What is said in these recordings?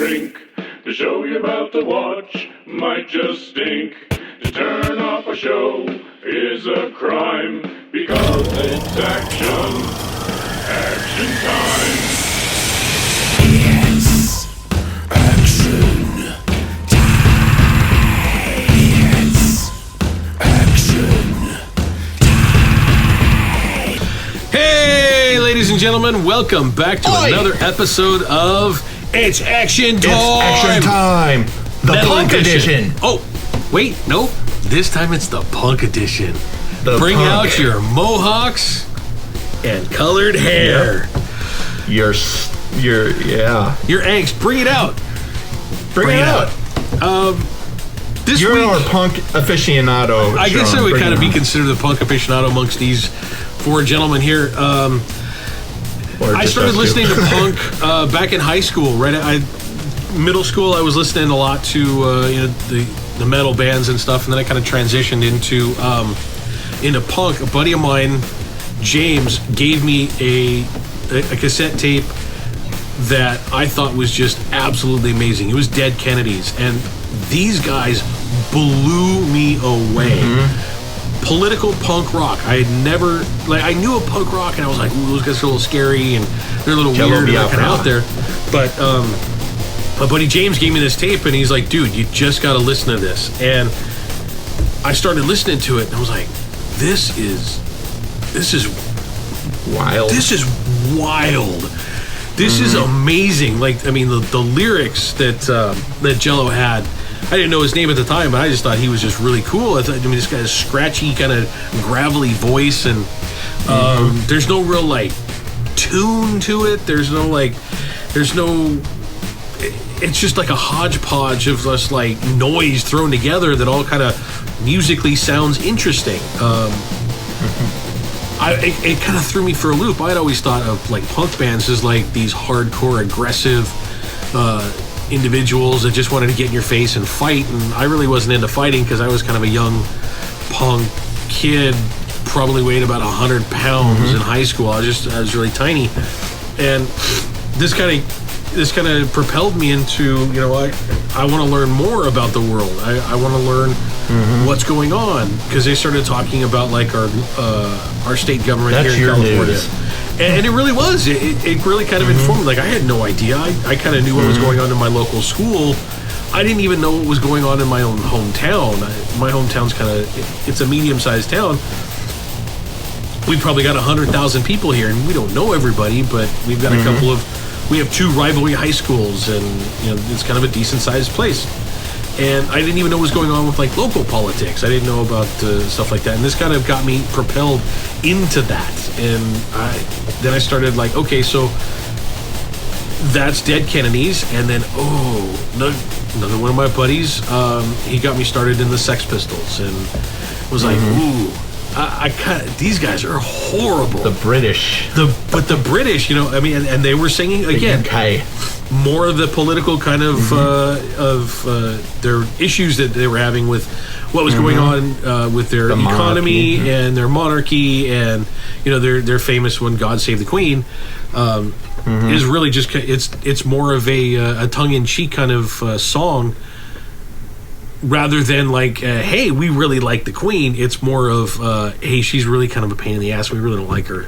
drink. The show you're about to watch might just stink. To turn off a show is a crime because it's action time. It's action time. It's action time. Hey, ladies and gentlemen, welcome back to another episode of It's Action Time. It's action time. The punk edition. Oh, wait, no. This time it's the punk edition. The Bring punk. out your mohawks and colored hair. Your Your angst. Bring it out. Bring it out. This You're week, our punk aficionado. I guess Sean. I would Bring kind of it be on. considered the punk aficionado amongst these four gentlemen here. Or I just started us listening two. to punk back in high school. Middle school, I was listening a lot to the metal bands and stuff, and then I kind of transitioned into punk. A buddy of mine, James, gave me a cassette tape that I thought was just absolutely amazing. It was Dead Kennedys, and these guys blew me away. Political punk rock. I had never, I knew of punk rock, and I was like, ooh, those guys are a little scary, and they're a little Jello weird, and they're kind of Biafra. out there. But my buddy James gave me this tape, and he's like, dude, you just got to listen to this. And I started listening to it, and I was like, this is Wild. this is wild. This is amazing. The lyrics that Jello had, I didn't know his name at the time, but I just thought he was just really cool. This guy's scratchy, kind of gravelly voice, and there's no real tune to it. It's just like a hodgepodge of just noise thrown together that all kind of musically sounds interesting. It kind of threw me for a loop. I'd always thought of punk bands as these hardcore, aggressive individuals that just wanted to get in your face and fight, and I really wasn't into fighting because I was kind of a young punk kid, probably weighed about 100 pounds in high school. I was really tiny, and this kind of propelled me into, I want to learn more about the world. I want to learn what's going on, because they started talking about our state government That's here in your California. news. And it really was. It really kind of informed me. I had no idea. I kind of knew what was going on in my local school. I didn't even know what was going on in my own hometown. My hometown's it's a medium-sized town. We've probably got 100,000 people here, and we don't know everybody, but we've got we have two rivalry high schools, and it's kind of a decent-sized place. And I didn't even know what was going on with local politics. I didn't know about stuff like that, and this kind of got me propelled into that. And then I started okay, so that's Dead Kennedys, and then another one of my buddies, he got me started in the Sex Pistols, and was like, ooh. These guys are horrible. The British. But the British, and they were singing again UK. more of the political kind of their issues that they were having with what was going on with their economy and their monarchy, and their famous one, "God Save the Queen," is really just it's more of a tongue-in-cheek kind of song. Rather than hey, we really like the Queen, it's more of hey, she's really kind of a pain in the ass. We really don't like her.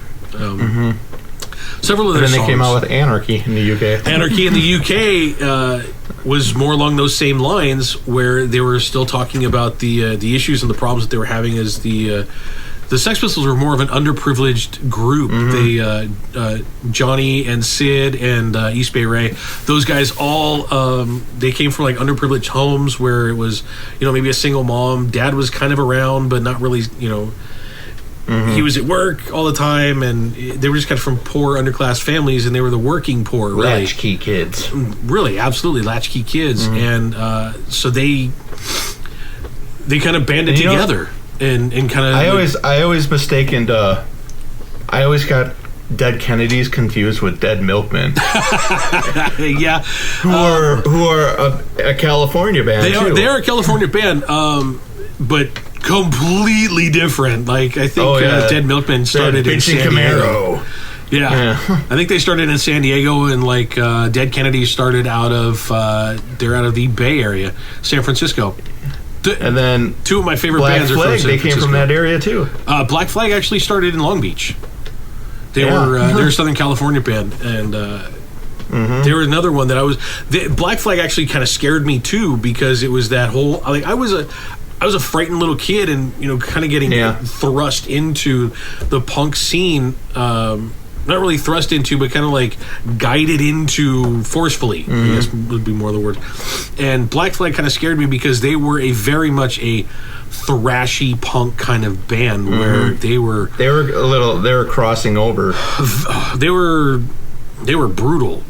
Several of their And then songs. they came out with Anarchy in the UK. Anarchy in the UK was more along those same lines, where they were still talking about the issues and the problems that they were having as the Sex Pistols were more of an underprivileged group. They Johnny and Sid and East Bay Ray, those guys all they came from underprivileged homes where it was maybe a single mom, dad was kind of around but not really, he was at work all the time, and they were just kind of from poor underclass families, and they were the working poor, really. Latchkey kids. Really, absolutely latchkey kids, and so they kind of banded together. And kind of, I always mistaken. I always got Dead Kennedys confused with Dead Milkmen, yeah, who are a California band. They are a California band, but completely different. I think Dead Milkmen started in Vincent San Diego. Camaro. Yeah. Yeah. I think they started in San Diego, and like Dead Kennedys started out of they're out of the Bay Area, San Francisco. And then Two of my favorite Black bands are Flag, from San they came Francisco. from that area too. Black Flag actually started in Long Beach. They Yeah. were they're a Southern California band, and they were another one that Black Flag actually kind of scared me too, because it was that whole I was a frightened little kid, and kind of getting thrust into the punk scene. Not really thrust into, but kind of like guided into forcefully, I guess would be more the word. And Black Flag kind of scared me because they were very much a thrashy punk kind of band where they were crossing over. they were brutal.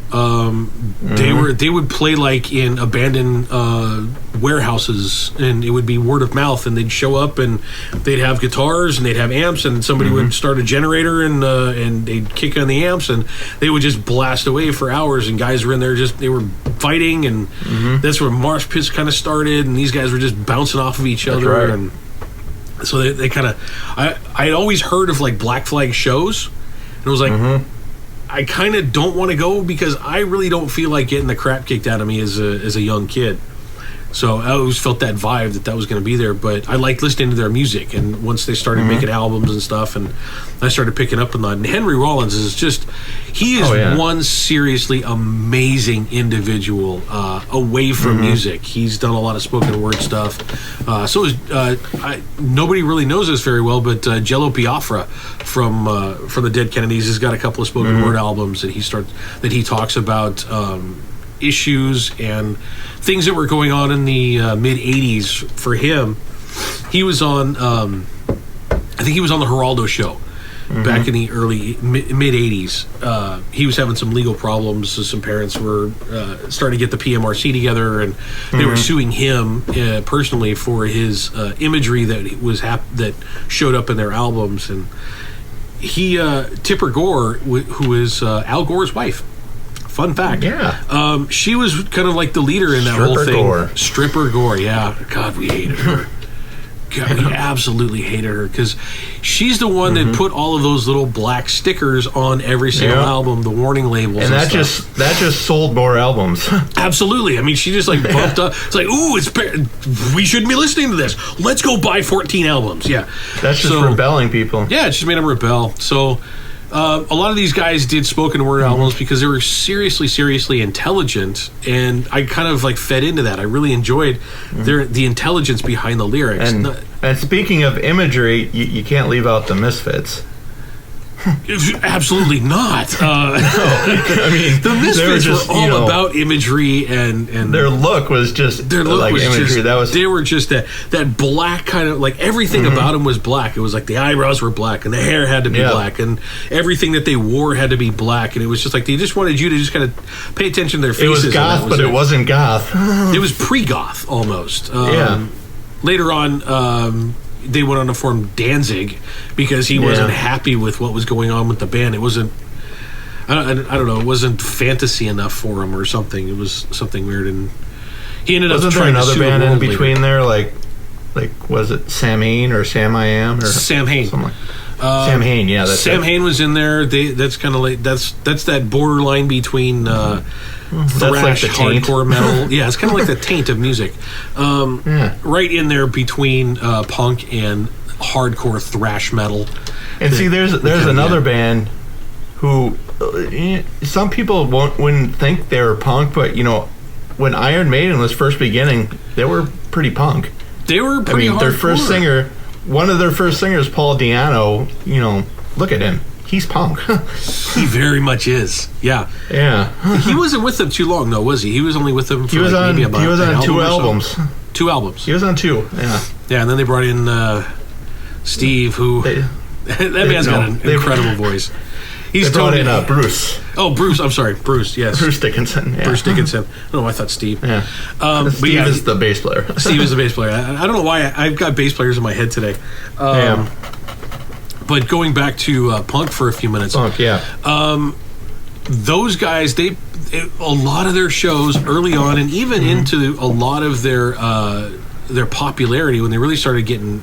They would play like in abandoned warehouses, and it would be word of mouth, and they'd show up and they'd have guitars and they'd have amps, and somebody would start a generator and they'd kick on the amps, and they would just blast away for hours, and guys were in there they were fighting, and that's where mosh pits kind of started, and these guys were just bouncing off of each other, right. and so they kind of I had always heard of like Black Flag shows, and it was like I kind of don't want to go because I really don't feel like getting the crap kicked out of me as a young kid. So I always felt that vibe that was going to be there. But I liked listening to their music. And once they started making albums and stuff, and I started picking up on that. And Henry Rollins is he is one seriously amazing individual away from music. He's done a lot of spoken word stuff. So is nobody really knows this very well, but Jello Biafra from the Dead Kennedys has got a couple of spoken word albums that he talks about issues and things that were going on in the mid 80s for him. He was on I think he was on the Geraldo show back in the early mid 80s. He was having some legal problems, so some parents were starting to get the PMRC together, and they were suing him personally for his imagery that showed up in their albums. And he Tipper Gore, who is Al Gore's wife. Fun fact. Yeah. She was kind of like the leader in that whole thing. Gore. Stripper Gore. Yeah. God, we hated her. God, we absolutely hated her because she's the one that put all of those little black stickers on every single album, the warning labels, and that stuff. that just sold more albums. Absolutely. I mean, she just like bumped up. It's like, ooh, we shouldn't be listening to this. Let's go buy 14 albums. Yeah. That's just rebelling people. Yeah, it just made them rebel. So a lot of these guys did spoken word albums because they were seriously intelligent, and I kind of like fed into that. I really enjoyed the intelligence behind the lyrics. And speaking of imagery, you can't leave out the Misfits. Absolutely not. I mean, the Misfits were all about imagery, and their look was just their look like was imagery. They were just that black kind of like everything about them was black. It was like the eyebrows were black, and the hair had to be black, and everything that they wore had to be black. And it was just like they just wanted you to just kind of pay attention to their faces. It was goth, but it wasn't goth. It was pre-goth almost. Yeah. Later on, they went on to form Danzig because he wasn't happy with what was going on with the band. It wasn't, I don't know, it wasn't fantasy enough for him or something. It was something weird, and he ended up trying to sue the band in world between there, like was it Sam Hain or Sam I Am or Sam Hain? Something Sam Hain, yeah, that's Sam Hain was in there. That's kind of like that's that borderline between thrash, like hardcore metal. Yeah, it's kind of like the taint of music. Right in there between punk and hardcore thrash metal. And see, there's another band who some people wouldn't think they were punk, but when Iron Maiden was first beginning, they were pretty punk. They were pretty hardcore. Their first singer, one of their first singers, Paul Di'Anno, look at him. He's punk. He very much is. Yeah. Yeah. He wasn't with them too long, though, was he? He was only with them for maybe about He was on two albums. So. 2 albums. He was on 2, yeah. Yeah, and then they brought in Steve, who... that man's got an incredible voice. They brought in Bruce. Oh, Bruce. I'm sorry. Bruce, yes. Bruce Dickinson. Yeah. Bruce Dickinson. I thought Steve. Yeah. Steve is the bass player. Steve is the bass player. I don't know why I've got bass players in my head today. But going back to punk for a few minutes. Punk, yeah. Those guys, a lot of their shows early on, and even into a lot of their popularity when they really started getting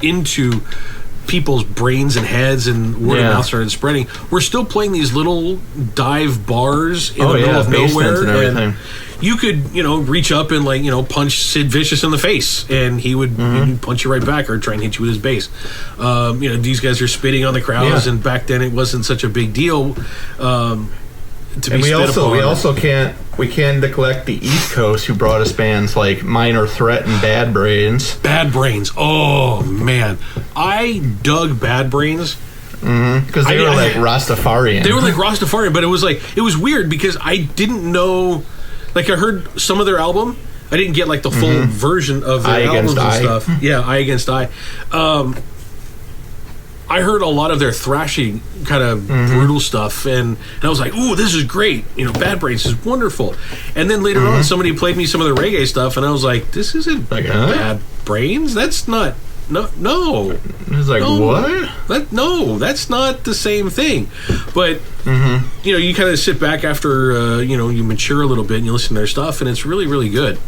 into people's brains and heads, and word of mouth started spreading. We're still playing these little dive bars in the middle of nowhere, and everything. You could, reach up and punch Sid Vicious in the face, and he would punch you right back or try and hit you with his bass. These guys are spitting on the crowds, and back then it wasn't such a big deal. We can't neglect the East Coast, who brought us bands like Minor Threat and Bad Brains. Bad Brains. Oh man, I dug Bad Brains because they were like Rastafarian. They were like Rastafarian, but it was weird because I didn't know. Like, I heard some of their album. I didn't get like the full version of their albums and stuff. Yeah, Eye Against Eye. I heard a lot of their thrashy kind of brutal stuff, and I was like, "Ooh, this is great! Bad Brains is wonderful." And then later on, somebody played me some of the reggae stuff, and I was like, "This isn't Bad Brains. That's not no." It's like, what? That's not the same thing. But you kind of sit back after you mature a little bit and you listen to their stuff, and it's really, really good.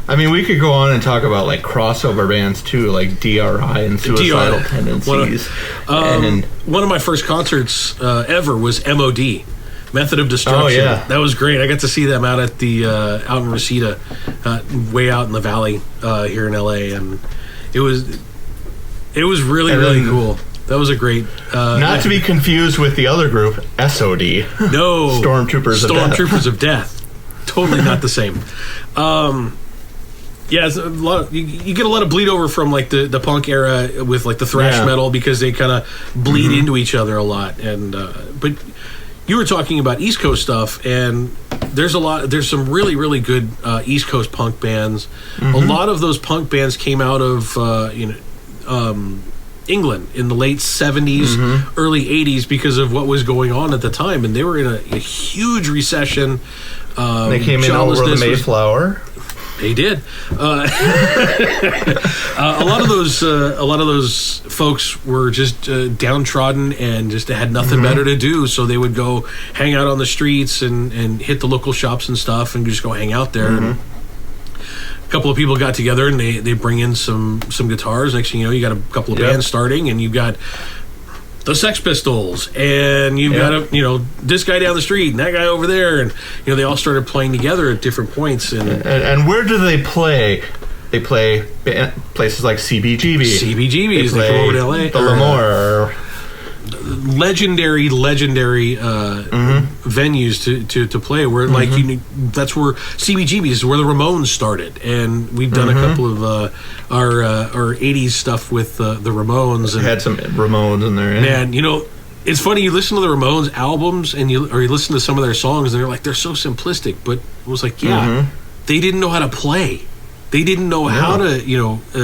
I mean, we could go on and talk about like crossover bands too, like DRI and Suicidal Tendencies. One of my first concerts ever was MOD, Method of Destruction. Oh yeah, that was great. I got to see them out at the out in Reseda, way out in the valley here in LA, and it was really, really cool. That was a great. Not to be confused with the other group, SOD. No, Stormtroopers of Death. Totally not the same. Yeah, it's a lot. You get a lot of bleed over from like the punk era with like the thrash metal, because they kind of bleed into each other a lot. And but you were talking about East Coast stuff, and there's some really, really good East Coast punk bands. A lot of those punk bands came out of England in the late 70s, early 80s, because of what was going on at the time, and they were in a huge recession. They came in over the Mayflower. They did. A lot of those folks were just downtrodden and just had nothing better to do, so they would go hang out on the streets and hit the local shops and stuff and just go hang out there. And a couple of people got together and they bring in some guitars. Next thing you know, you got a couple of bands starting, and you've got the Sex Pistols, and you've got this guy down the street and that guy over there, and they all started playing together at different points. And where do they play? They play places like CBGB. CBGBs. They come over to LA. The Lemoore. Legendary venues to play, where that's where CBGBs is where the Ramones started, and we've done a couple of our 80s stuff with the Ramones, and had some Ramones in there. Man, it's funny, you listen to the Ramones albums and you listen to some of their songs, and they're so simplistic, but it was like they didn't know how to play. They didn't know how to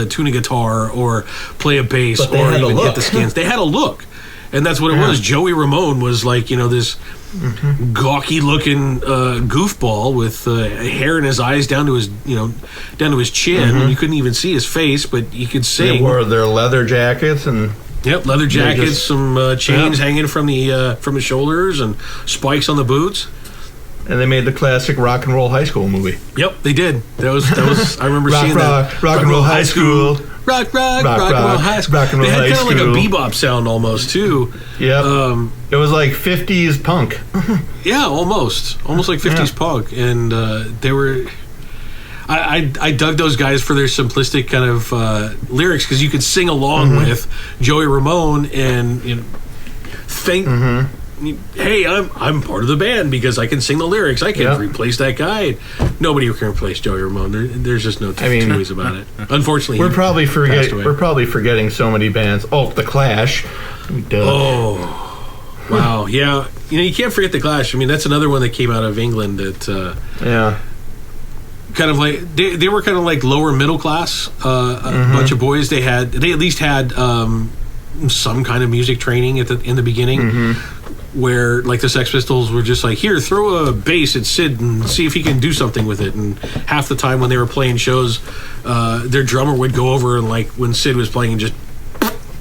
tune a guitar or play a bass or even hit the skins. They had a look. And that's what it was. Joey Ramone was like, this gawky looking goofball with hair in his eyes down to his chin. And you couldn't even see his face, but he could sing. They wore their leather jackets and leather jackets, some chains hanging from his shoulders, and spikes on the boots. And they made the classic Rock and Roll High School movie. Yep, they did. That was. I remember seeing that. Rock and Roll High School. Rock and Roll High School. They had kind of like a bebop sound almost too. Yeah. It was like 50s punk. Yeah, almost like 50s punk, and they were. I dug those guys for their simplistic kind of lyrics, because you could sing along with Joey Ramone and think. Hey, I'm part of the band because I can sing the lyrics. I can replace that guy. Nobody can replace Joey Ramone. There's just no two ways about it. Unfortunately, we're probably forgetting so many bands. Oh, the Clash. Duh. Oh, wow. Yeah, you can't forget the Clash. I mean, that's another one that came out of England. That kind of like they were kind of like lower middle class. A bunch of boys. They at least had some kind of music training in the beginning. Where like the Sex Pistols were just like, here, throw a bass at Sid and see if he can do something with it. And half the time when they were playing shows, their drummer would go over and like when Sid was playing and just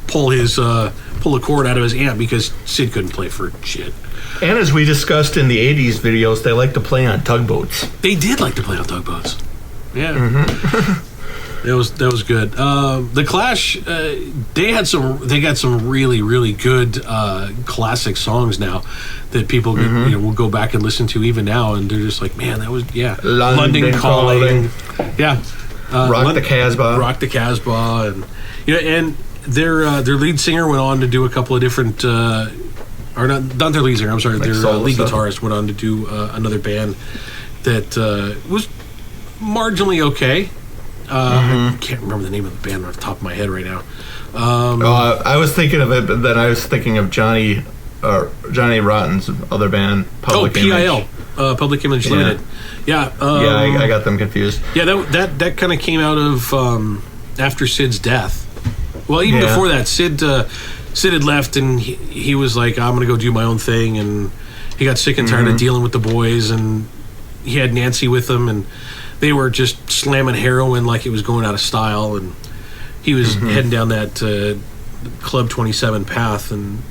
pull a cord out of his amp, because Sid couldn't play for shit. And as we discussed in the 80s videos, they like to play on tugboats. They did like to play on tugboats. Yeah. That was good. The Clash, they got some really, really good classic songs now that people will go back and listen to even now, and they're just like, man, that was London Calling. Yeah. Rock the Casbah, and and their lead singer went on to do a couple of different, or not their lead singer. I'm sorry, Like their solo lead stuff. guitarist went on to do another band that was marginally okay. I can't remember the name of the band off the top of my head right now. I was thinking of it, but then I was thinking of Johnny Rotten's other band, Public Image. PIL, Public Image Limited. Yeah, I got them confused. Yeah, that kind of came out of after Sid's death. Well, even before that, Sid had left, and he was like, I'm going to go do my own thing, and he got sick and tired of dealing with the boys, and he had Nancy with him, and they were just slamming heroin like it was going out of style, and he was heading down that Club 27 path, and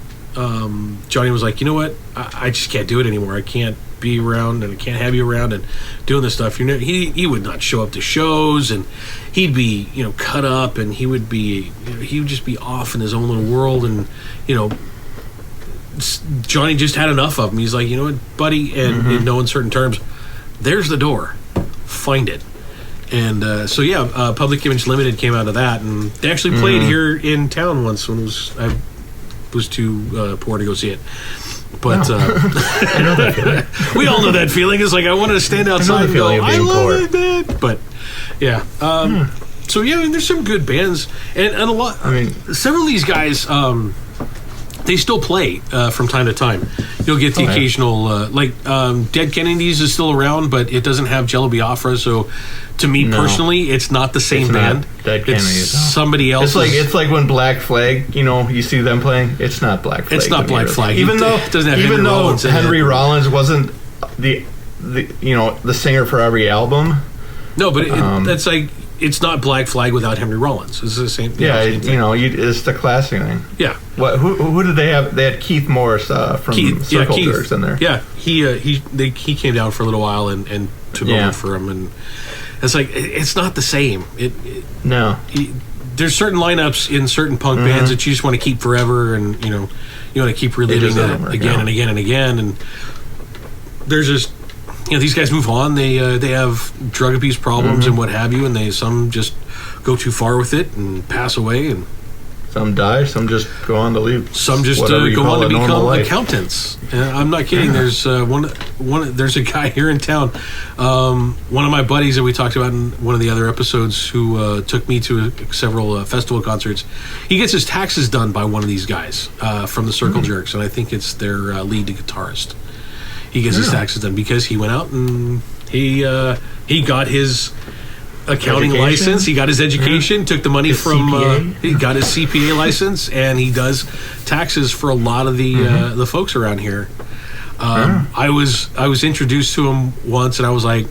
Johnny was like, you know what, I just can't do it anymore. I can't be around, and I can't have you around and doing this stuff. He would not show up to shows, and he'd be cut up, and he would just be off in his own little world, and Johnny just had enough of him. He's like, you know what, buddy, and in no uncertain terms, there's the door, find it. And Public Image Limited came out of that, and they actually played here in town once when I was too poor to go see it. But I know that feeling. we all know that feeling. It's like I wanted to stand outside and go, I love it, man. But yeah, so there's some good bands, and a lot. I mean, several of these guys, they still play from time to time. You'll get the occasional, Dead Kennedys is still around, but it doesn't have Jello Biafra. So, to me personally, it's not the same band. Dead Kennedys. It's somebody else. It's like when Black Flag, you see them playing. It's not Black Flag. It's not Black Flag. Even though it doesn't have Henry Rollins wasn't the singer for every album. No, but that's like. It's not Black Flag without Henry Rollins. It's the same. It's the classic thing. Yeah. Who did they have? They had Keith Morris from Circle Jerks in there. Yeah, he came down for a little while and took over for him, and it's like it's not the same. There's certain lineups in certain punk bands that you just want to keep forever, and you want to keep reliving that again and again and again, and there's just. These guys move on. They have drug abuse problems and what have you, and some just go too far with it and pass away, and some die. Some just go on to leave. Some just go on to become accountants. I'm not kidding. There's there's a guy here in town. One of my buddies that we talked about in one of the other episodes, who took me to several festival concerts. He gets his taxes done by one of these guys from the Circle Jerks, and I think it's their lead guitarist. He gets his taxes done because he went out and he got his accounting license. He got his education, took the money from he got his CPA license, and he does taxes for a lot of the folks around here. I was introduced to him once, and I was like,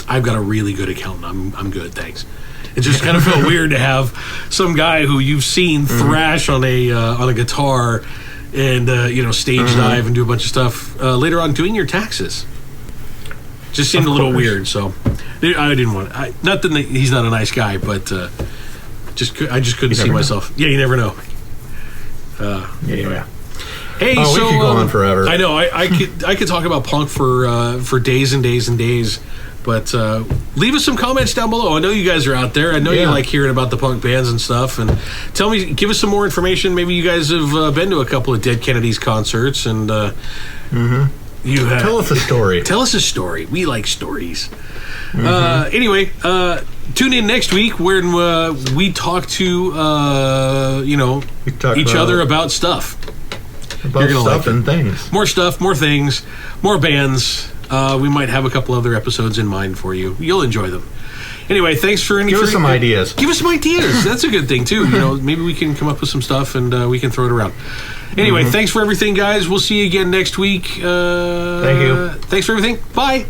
I've got a really good accountant. I'm good, thanks. It just kind of felt weird to have some guy who you've seen thrash on a guitar. And stage dive and do a bunch of stuff later on doing your taxes. Just seemed a little weird, so I didn't want. Not that he's not a nice guy, but I just couldn't see myself. Yeah, you never know. Anyway. Hey, we could go on forever. I know. I could talk about punk for days and days and days. But leave us some comments down below. I know you guys are out there. I know you like hearing about the punk bands and stuff. And give us some more information. Maybe you guys have been to a couple of Dead Kennedys concerts, and tell us a story. Tell us a story. We like stories. Anyway, tune in next week when we talk to each other about stuff. About stuff and things. More stuff, more things, more bands. We might have a couple other episodes in mind for you. You'll enjoy them. Anyway, thanks for Give us some ideas. Give us some ideas. That's a good thing, too. Maybe we can come up with some stuff, and we can throw it around. Anyway, thanks for everything, guys. We'll see you again next week. Thank you. Thanks for everything. Bye.